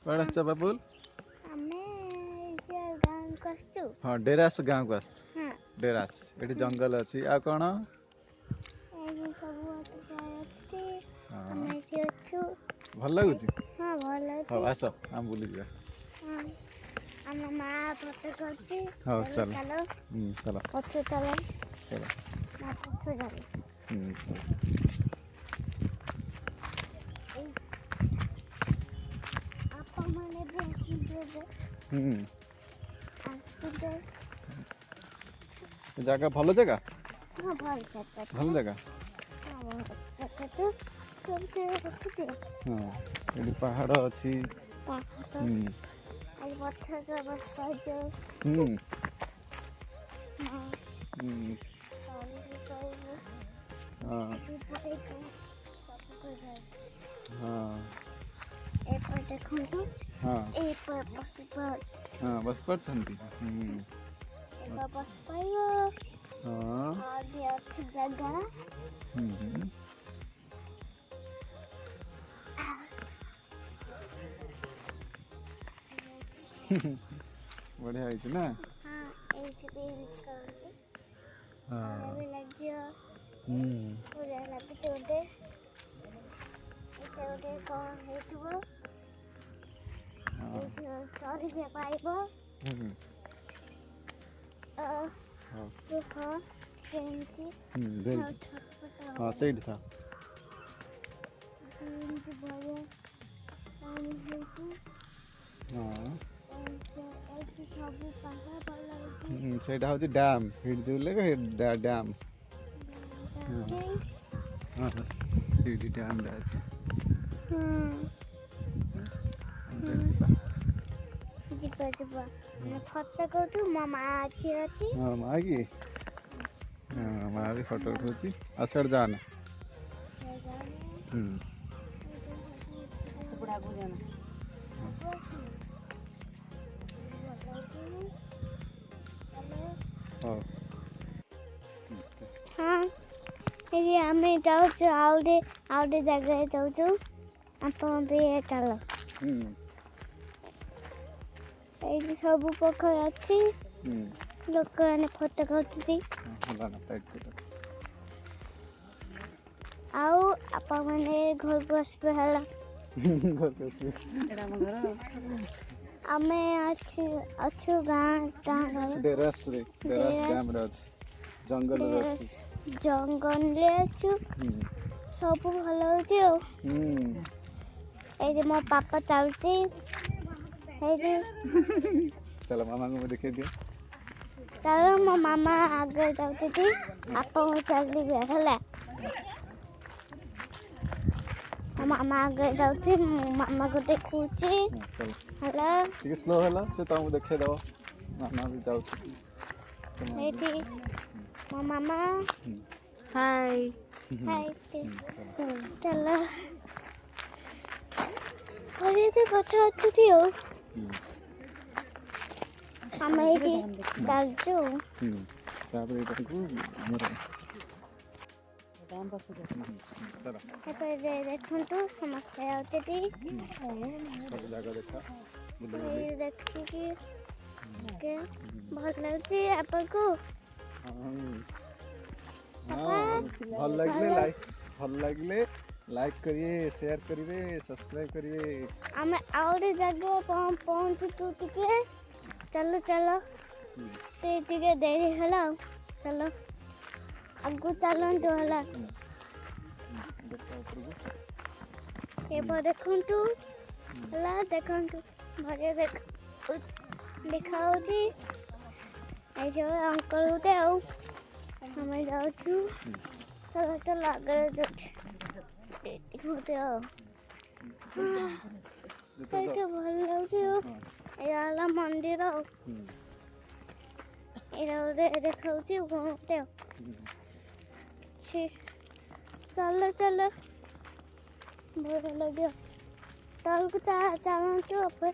कौन आस बाबुल हाँ डेरास गाँव को आस डेरास ये जंगल अच्छी आ कौन भल लगुच हाँ आस आम बुली जा हाँ चलो चलो चलो जगह भल जगह भल जगह हाँ ये पहाड़ अच्छी हाँ बस पर बढ़िया है ना हाँ सही था ସେଇଟା ହଉଛି ଡ୍ୟାମ୍ ସେଇଠି ଯୋଉ ଲେଖା ଡ୍ୟାମ୍ ହଁ ସେଇଠି ଡ୍ୟାମ୍ଟା ଅଛି ଫଟୋ କହୁଛୁ ମୋ ମା ଅଛି ହଁ ମା କି ହଁ ମା ବି ଫଟୋ ଉଠଉଛି ଆଉ ସିଆଡ଼େ ଯାଆନା ହଉ हाँ ये आमे जाऊँ आउटे जगह जाऊँ आपण भी चलो ये सब पोखर अच्छी लोक मैंने फोटो खींचुची आउ आपण मैंने घर को आसबे हला आमे अच्छु गाँ डेरास डैम रे अछि जंगल रे अछि जंगल रे अच्छु सब भल होची ओ ए जे मो पापा चलती ए जे चलो मामा को देखे दियो चलो मो मामा आगे जाउती थी आपन चलली हला मामा आगे जाउती मामा को देखुची हला ठीक स्लो हला से तुमको देखे दो मामा भी जाउती एठी मो मामा हाय हाय चलो अरे तो बच्चा अच्छी हो हमें एठी डालजो तापर एटा को हमर डैम पास चलो तापर देखंतु समस्या होते थी सब जगह देखा ये देखी के बहुत लगती है आपको भल लगले लाइक करिए शेयर करिए सब्सक्राइब करिए हमें और जगह पहुंच चुके चलो चलो टिके देरी हला चलो आगु चलो तो हला ये देखंतु हला देखंतु भगे लिखा होती ऐसे अंकल होते आओ हमें जाऊ चलो चलो आगे होते आओ तो भल लगुच याला मंदिर देखा घूमते चलो चलो भल लगे तल को चलु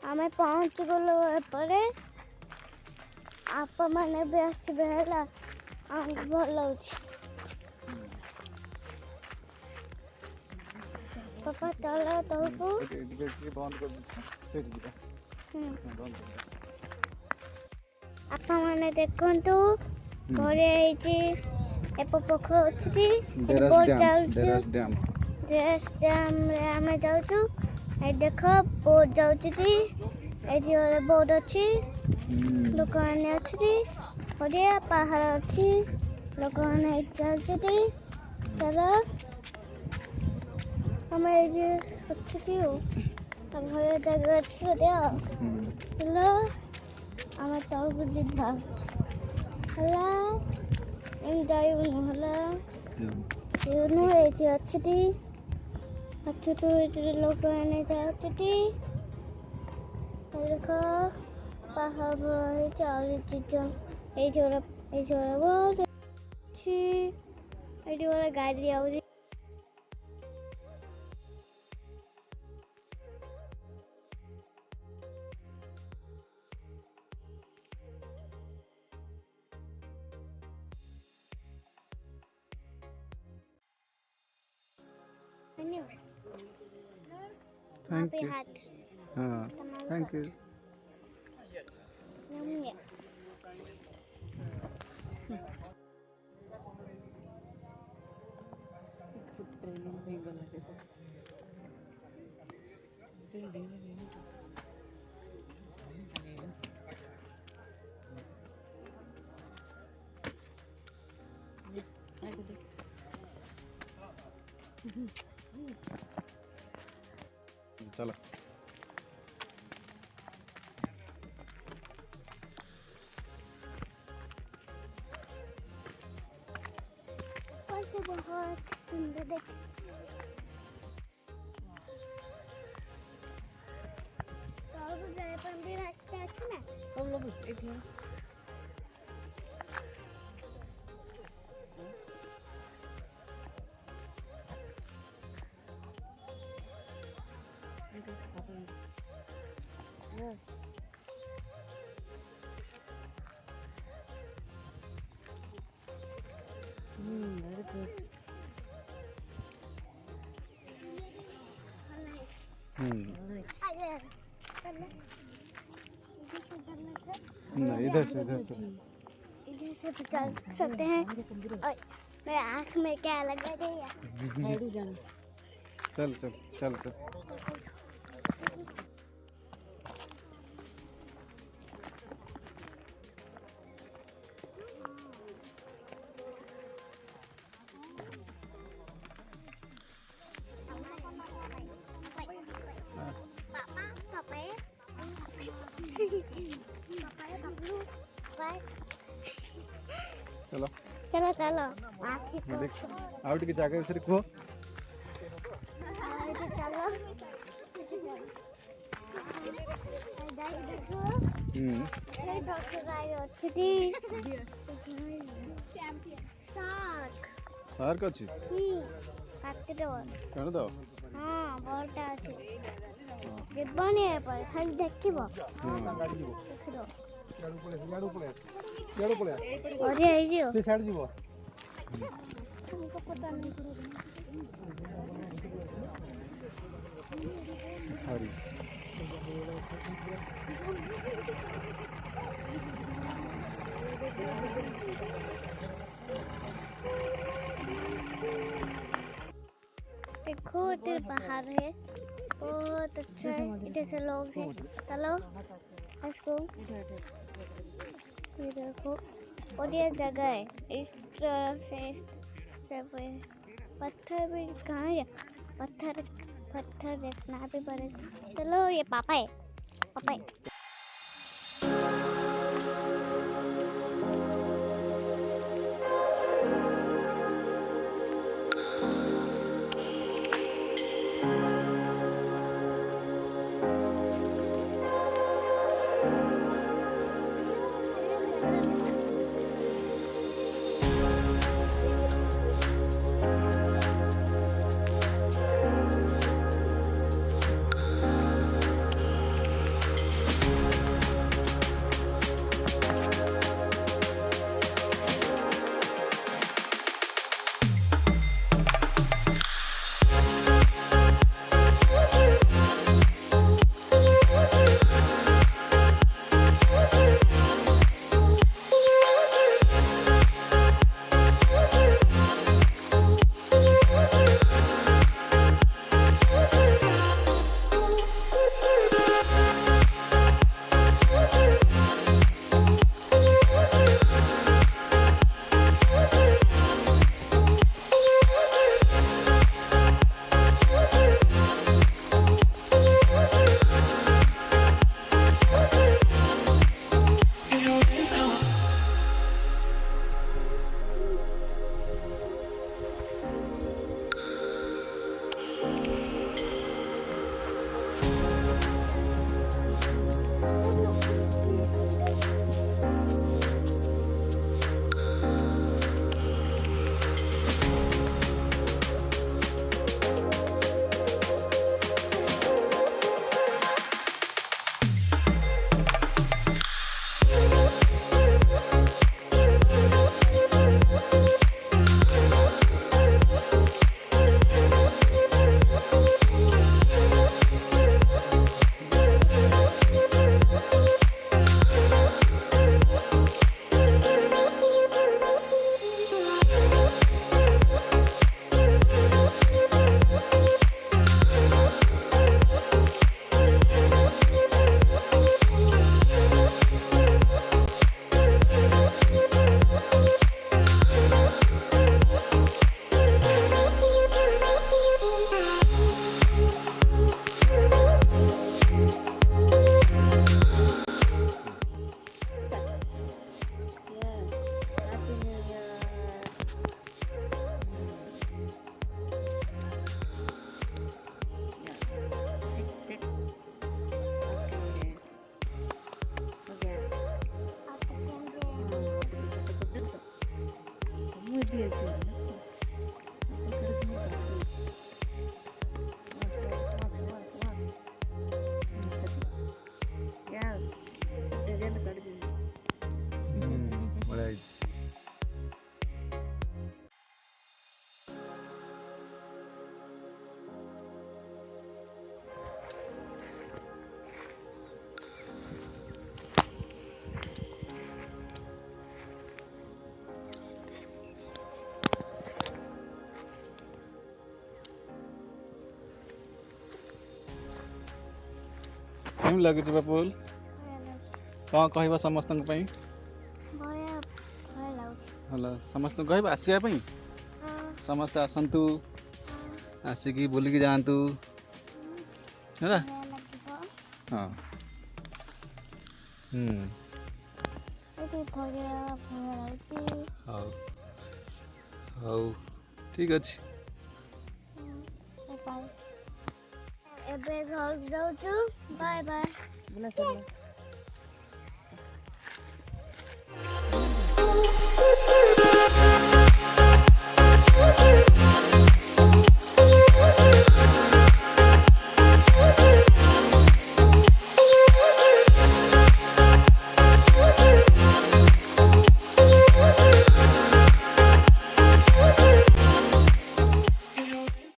आमे पहुंच गलो एपरे आप माने भी आसबे हला भल होची पापा चलो तलको ଟିକେ ବନ୍ଦ କରିଦେଇଛି ସେଇଠି ଯିବା ବନ୍ଦ କରିଦେବା ଆପଣ ମାନେ ଦେଖନ୍ତୁ ଘରେ ହେଇଛି ଏପ ପୋଖରୀ ଅଛି ବୋଟ୍ ଯାଉଛି ଡେରାସ ଡ୍ୟାମ ରେ ଆମେ ଯାଉଛୁ ଏ ଦେଖ ବୋଟ୍ ଯାଉଛି ଏଠି ଗୋଟେ ବୋଟ୍ ଅଛି ଲୋକମାନେ ଅଛନ୍ତି ବଢିଆ ପାହାଡ଼ ଅଛି ଲୋକମାନେ ଏଠି ଯାଉଛନ୍ତି ଚାଲ ଆମେ ଏଇଠି ଅଛନ୍ତି ଭଲ ଜାଗା ଅଛି ବଢିଆ ଚାଲ ଆମେ ତଳକୁ ଯିବା ହେଲା ଏମିତି ଯାଇବୁନି ହେଲା ଏଇନୁ ଏଇଠି ଅଛନ୍ତି ଅଛୁଠୁ ଏଇଠି ଲୋକମାନେ ଯାଉଛନ୍ତି ଦେଖ ପାହାଡ଼ ହେଇଛି ଆହୁରି ଏଇଠି ଗୋଟେ ବୋଟ୍ ଅଛି ଏଇଠି ଗୋଟେ ଗାଡ଼ି ଆଉଛି Thank you. Thank you. चलो बहुत सुंदर देख भी रास्ता আছে না very good. इधर से इधर से चल सकते हैं मेरे आँख में क्या लगा रही चल चल चल चल चलो चलो चलो देख आउट की जगह विषय कहो चलो सार्क अच्छी कर दो हाँ बड़टा अच्छी जीवनी है पर खाली देखिबो ओडिया आइजियो से छाड़ जीवो तुमको पता नहीं हरी देखो इधर पहाड़ है बहुत अच्छा है इधर से लोग हैं चलो लेट्स गो ये देखो और ये जगह है इस तरफ से पत्थर भी कहाँ है पत्थर देखना भी पड़ेगा चलो ये पापा है ବଢ଼ିଆ ହେଇଛି। କେମିତି ଲାଗୁଛି ବାପୁଲ? କ'ଣ କହିବ ସମସ୍ତଙ୍କ ପାଇଁ? ଭଲ ସମସ୍ତଙ୍କୁ କହିବ ଆସିବା ପାଇଁ। ସମସ୍ତେ ଆସନ୍ତୁ, ଆସିକି ବୁଲିକି ଯାଆନ୍ତୁ ହେଲା। ହଁ ହଉ ହଉ ଠିକ୍ ଅଛି। ଏବେ ଘରକୁ ଯାଉଛୁ। Bye bye.